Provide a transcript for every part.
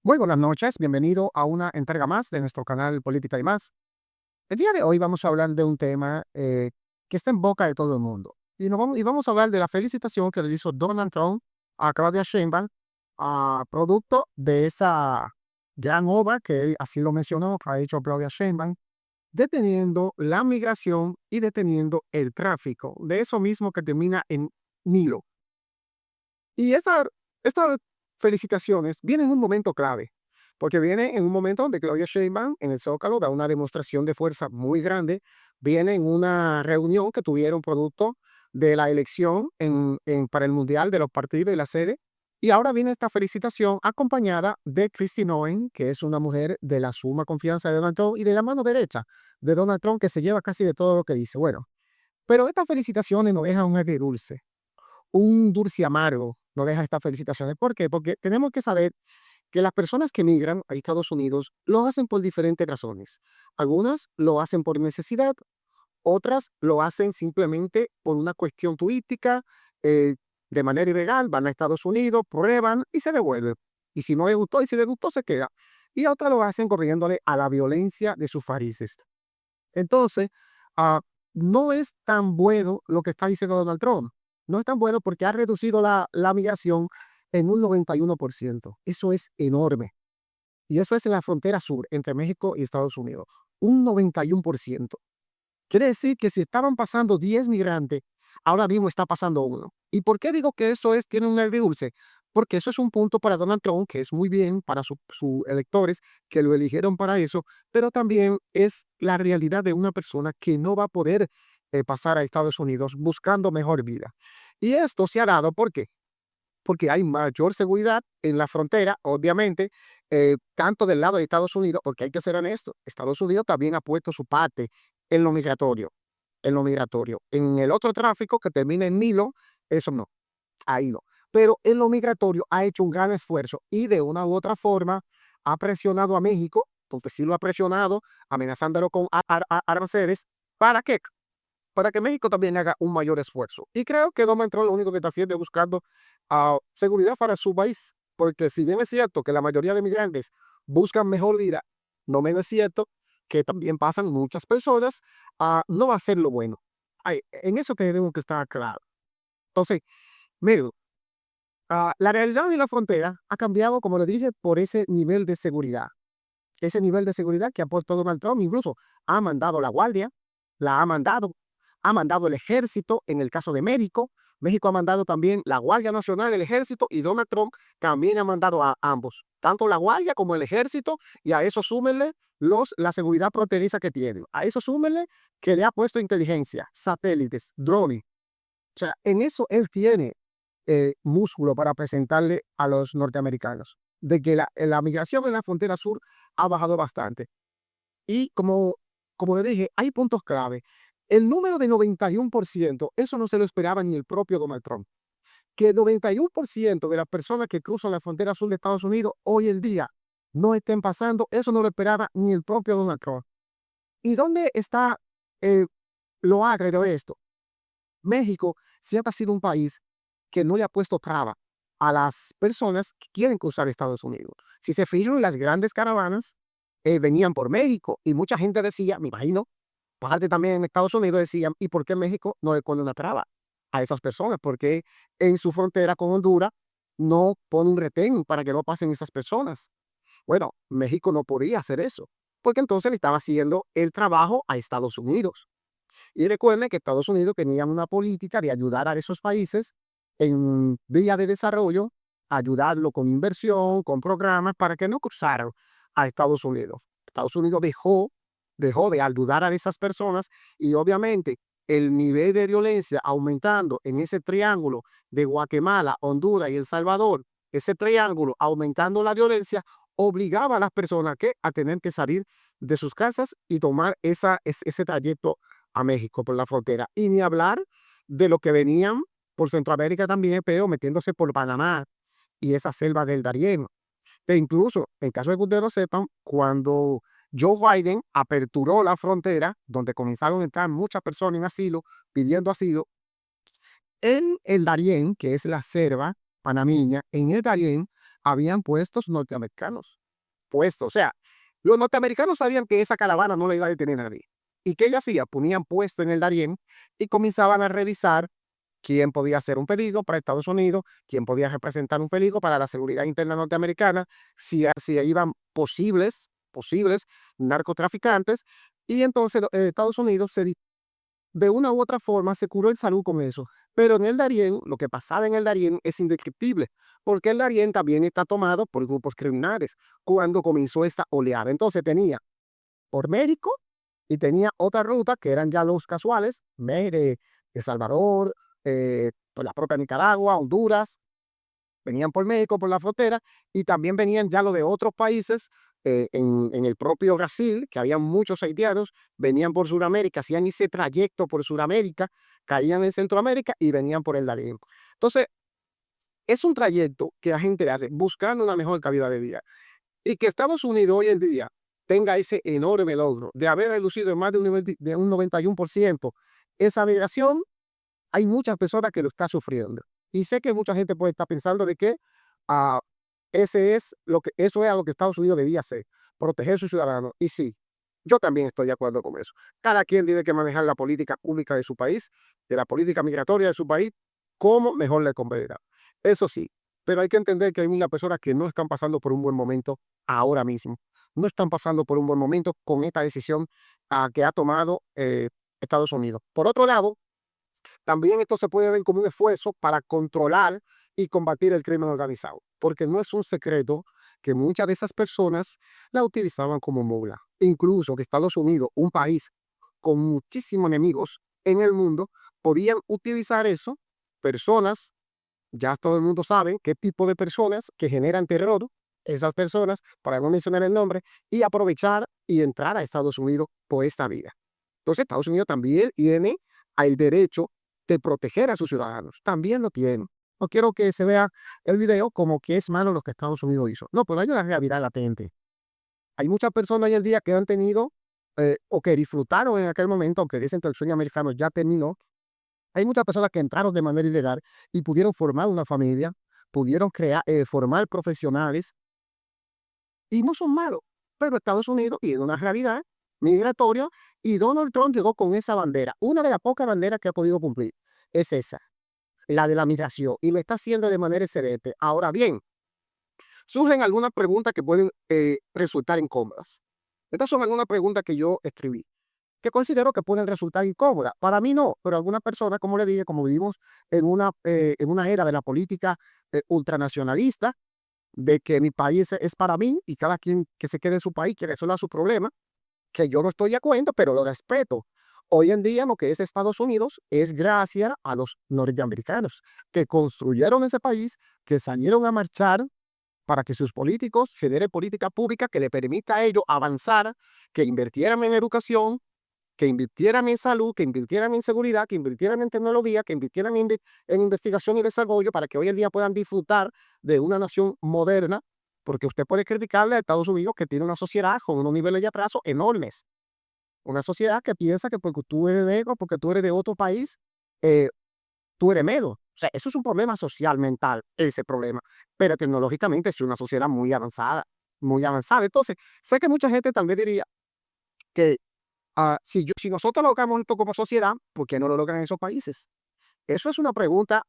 Muy buenas noches, bienvenido a una entrega más de nuestro canal Política y más. El día de hoy vamos a hablar de un tema que está en boca de todo el mundo. Y vamos a hablar de la felicitación que le hizo Donald Trump a Claudia Sheinbaum, producto de esa gran obra que él así lo mencionó, que ha hecho Claudia Sheinbaum, deteniendo la migración y deteniendo el tráfico, de eso mismo que termina en Nilo. Y estas felicitaciones vienen en un momento clave, porque viene en un momento donde Claudia Sheinbaum en el Zócalo da una demostración de fuerza muy grande, viene en una reunión que tuvieron producto de la elección para el Mundial de los partidos y la sede, y ahora viene esta felicitación acompañada de Kristi Noem, que es una mujer de la suma confianza de Donald Trump y de la mano derecha de Donald Trump, que se lleva casi de todo lo que dice. Bueno, pero estas felicitaciones no dejan un agridulce, un dulce amargo no deja estas felicitaciones. ¿Por qué? Porque tenemos que saber que las personas que migran a Estados Unidos lo hacen por diferentes razones. Algunas lo hacen por necesidad, otras lo hacen simplemente por una cuestión turística, eh, de manera ilegal, van a Estados Unidos, prueban y se devuelven. Y si no les gustó y si les gustó, se queda. Y otras lo hacen corriéndole a la violencia de sus países. Entonces, ah, no es tan bueno lo que está diciendo Donald Trump. No es tan bueno porque ha reducido la migración en un 91%. Eso es enorme. Y eso es en la frontera sur, entre México y Estados Unidos. Un 91%. Quiere decir que si estaban pasando 10 migrantes, ahora mismo está pasando uno. ¿Y por qué digo que eso tiene un agridulce? Porque eso es un punto para Donald Trump, que es muy bien para sus electores que lo eligieron para eso, pero también es la realidad de una persona que no va a poder pasar a Estados Unidos buscando mejor vida. Y esto se ha dado, ¿por qué? Porque hay mayor seguridad en la frontera, obviamente, tanto del lado de Estados Unidos, porque hay que ser honesto, Estados Unidos también ha puesto su parte en lo migratorio, en lo migratorio. En el otro tráfico que termina en Nilo, eso no, ahí no. Pero en lo migratorio ha hecho un gran esfuerzo y de una u otra forma ha presionado a México, porque sí lo ha presionado, amenazándolo con aranceles. ¿Para qué? Para que México también haga un mayor esfuerzo. Y creo que Donald Trump lo único que está haciendo es buscando seguridad para su país, porque si bien es cierto que la mayoría de migrantes buscan mejor vida, no menos es cierto que también pasan muchas personas a no hacer lo bueno. En eso tenemos que estar claro. Entonces, mire, la realidad de la frontera ha cambiado, como le dije, por ese nivel de seguridad. Ese nivel de seguridad que ha puesto Donald Trump, incluso ha mandado la guardia, la ha mandado el ejército en el caso de México. México ha mandado también la Guardia Nacional, el ejército, y Donald Trump también ha mandado a ambos, tanto la guardia como el ejército, y a eso súmenle la seguridad fronteriza que tiene. A eso súmenle que le ha puesto inteligencia, satélites, drones. O sea, en eso él tiene músculo para presentarle a los norteamericanos, de que la migración en la frontera sur ha bajado bastante. Y como le dije, hay puntos clave. El número de 91%, eso no se lo esperaba ni el propio Donald Trump. Que el 91% de las personas que cruzan la frontera sur de Estados Unidos hoy en día no estén pasando, eso no lo esperaba ni el propio Donald Trump. ¿Y dónde está eh, lo agrio de esto? México siempre ha sido un país que no le ha puesto traba a las personas que quieren cruzar Estados Unidos. Si se fijan, las grandes caravanas venían por México y mucha gente decía, me imagino, parte también en Estados Unidos decían, ¿y por qué México no le pone una traba a esas personas? Porque en su frontera con Honduras no pone un retén para que no pasen esas personas. Bueno, México no podía hacer eso, porque entonces le estaba haciendo el trabajo a Estados Unidos. Y recuerden que Estados Unidos tenía una política de ayudar a esos países en vía de desarrollo, ayudarlo con inversión, con programas para que no cruzaran a Estados Unidos. Estados Unidos dejó de ayudar a esas personas y obviamente el nivel de violencia aumentando en ese triángulo de Guatemala, Honduras y El Salvador, ese triángulo aumentando la violencia, obligaba a las personas a tener que salir de sus casas y tomar ese trayecto a México por la frontera. Y ni hablar de lo que venían por Centroamérica también, pero metiéndose por Panamá y esa selva del Darién. E incluso, en caso de que ustedes lo sepan, cuando Joe Biden aperturó la frontera, donde comenzaron a entrar muchas personas en asilo, pidiendo asilo, en el Darién, que es la selva panameña, en el Darién habían puestos norteamericanos, puestos. O sea, los norteamericanos sabían que esa caravana no la iba a detener nadie. ¿Y qué ellos hacían? Ponían puesto en el Darién y comenzaban a revisar quién podía ser un peligro para Estados Unidos, quién podía representar un peligro para la seguridad interna norteamericana, si iban posibles narcotraficantes, y entonces Estados Unidos de una u otra forma se curó en salud con eso. Pero en el Darién, lo que pasaba en el Darién es indescriptible, porque el Darién también está tomado por grupos criminales cuando comenzó esta oleada. Entonces tenía por México y tenía otra ruta que eran ya los casuales, de El Salvador, por la propia Nicaragua, Honduras, venían por México, por la frontera, y también venían ya los de otros países, en el propio Brasil, que había muchos haitianos, venían por Sudamérica, hacían ese trayecto por Sudamérica, caían en Centroamérica y venían por el Darién. Entonces, es un trayecto que la gente hace buscando una mejor calidad de vida. Y que Estados Unidos hoy en día tenga ese enorme logro de haber reducido en más de un 91% esa migración, hay muchas personas que lo están sufriendo. Y sé que mucha gente puede estar pensando de que ah, eso es a lo que Estados Unidos debía hacer, proteger a sus ciudadanos. Y sí, yo también estoy de acuerdo con eso. Cada quien tiene que manejar la política pública de su país, de la política migratoria de su país, como mejor le convenga. Eso sí, pero hay que entender que hay muchas personas que no están pasando por un buen momento ahora mismo. No están pasando por un buen momento con esta decisión que ha tomado Estados Unidos. Por otro lado, también esto se puede ver como un esfuerzo para controlar y combatir el crimen organizado, porque no es un secreto que muchas de esas personas la utilizaban como mula. Incluso que Estados Unidos, un país con muchísimos enemigos en el mundo, podían utilizar eso, personas, ya todo el mundo sabe qué tipo de personas que generan terror, esas personas, para no mencionar el nombre, y aprovechar y entrar a Estados Unidos por esta vía. Entonces, Estados Unidos también tiene el derecho de proteger a sus ciudadanos. También lo tiene. No quiero que se vea el video como que es malo lo que Estados Unidos hizo. No, pero hay una realidad latente. Hay muchas personas hoy en día que han tenido o que disfrutaron en aquel momento, aunque dicen que el sueño americano ya terminó. Hay muchas personas que entraron de manera ilegal y pudieron formar una familia, pudieron formar profesionales y no son malos. Pero Estados Unidos tiene una realidad migratoria y Donald Trump llegó con esa bandera. Una de las pocas banderas que ha podido cumplir es esa, la de la migración, y lo está haciendo de manera excelente. Ahora bien, surgen algunas preguntas que pueden resultar incómodas. Estas son algunas preguntas que yo escribí, que considero que pueden resultar incómodas. Para mí no, pero algunas personas, como le dije, como vivimos en una era de la política ultranacionalista, de que mi país es para mí y cada quien que se quede en su país que resuelva su problema, que yo no estoy de acuerdo, pero lo respeto. Hoy en día lo que es Estados Unidos es gracias a los norteamericanos que construyeron ese país, que salieron a marchar para que sus políticos generen política pública que le permita a ellos avanzar, que invirtieran en educación, que invirtieran en salud, que invirtieran en seguridad, que invirtieran en tecnología, que invirtieran en investigación y desarrollo para que hoy en día puedan disfrutar de una nación moderna, porque usted puede criticarle a Estados Unidos que tiene una sociedad con unos niveles de atraso enormes, una sociedad que piensa que porque tú eres negro, porque tú eres de otro país, eh, tú eres menos. O sea, eso es un problema social, mental, ese problema. Pero tecnológicamente es una sociedad muy avanzada, muy avanzada. Entonces, sé que mucha gente también diría que si nosotros logramos esto como sociedad, ¿por qué no lo logran esos países? Eso es una pregunta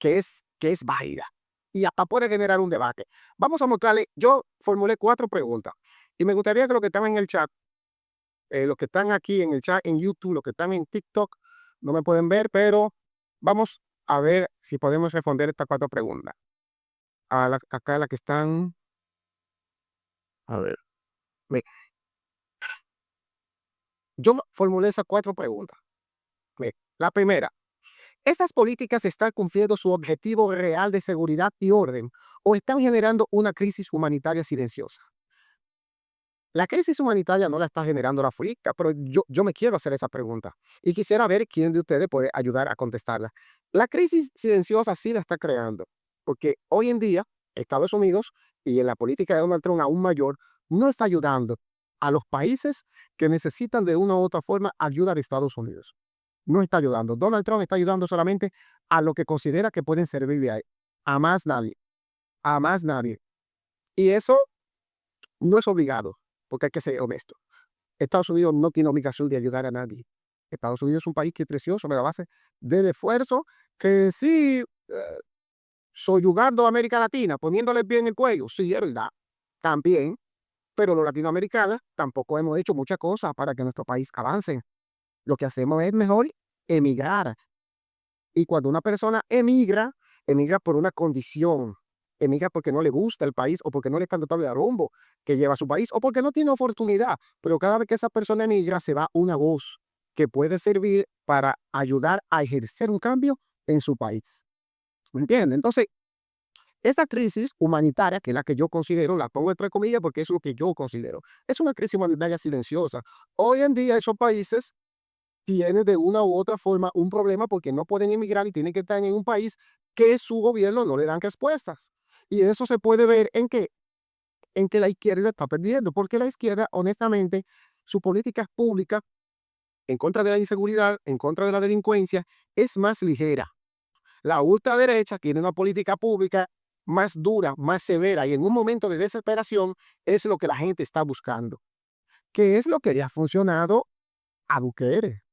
que es válida y hasta puede generar un debate. Vamos a mostrarle, yo formulé 4 preguntas y me gustaría que los que están en el chat, los que están aquí en el chat en YouTube, los que están en TikTok, no me pueden ver, pero vamos a ver si podemos responder estas 4 preguntas. Acá las que están, a ver, ve, yo formulé esas 4 preguntas. Ve, la primera, ¿estas políticas están cumpliendo su objetivo real de seguridad y orden o están generando una crisis humanitaria silenciosa? La crisis humanitaria no la está generando la política, pero yo me quiero hacer esa pregunta y quisiera ver quién de ustedes puede ayudar a contestarla. La crisis silenciosa sí la está creando, porque hoy en día Estados Unidos y en la política de Donald Trump aún mayor no está ayudando a los países que necesitan de una u otra forma ayuda de Estados Unidos. No está ayudando. Donald Trump está ayudando solamente a lo que considera que pueden servirle a él, a más nadie. a más nadie. Y eso no es obligado, porque hay que ser honesto. Estados Unidos no tiene obligación de ayudar a nadie. Estados Unidos es un país que creció sobre la base del esfuerzo, que sí, soyugando a América Latina, poniéndole el pie en el cuello, sí, es verdad, también, pero los latinoamericanos tampoco hemos hecho muchas cosas para que nuestro país avance. Lo que hacemos es mejor emigrar. Y cuando una persona emigra, emigra por una condición, emigra porque no le gusta el país o porque no le está notable el rumbo que lleva su país o porque no tiene oportunidad. Pero cada vez que esa persona emigra, se va una voz que puede servir para ayudar a ejercer un cambio en su país. ¿Me entiendes? Entonces, esta crisis humanitaria, que es la que yo considero, la pongo entre comillas porque es lo que yo considero, es una crisis humanitaria silenciosa. Hoy en día esos países tienen de una u otra forma un problema porque no pueden emigrar y tienen que estar en un país que su gobierno no le dan respuestas. Y eso se puede ver en que la izquierda está perdiendo, porque la izquierda, honestamente, su política pública en contra de la inseguridad, en contra de la delincuencia, es más ligera. La ultraderecha tiene una política pública más dura, más severa, y en un momento de desesperación es lo que la gente está buscando, que es lo que le ha funcionado a Bukele.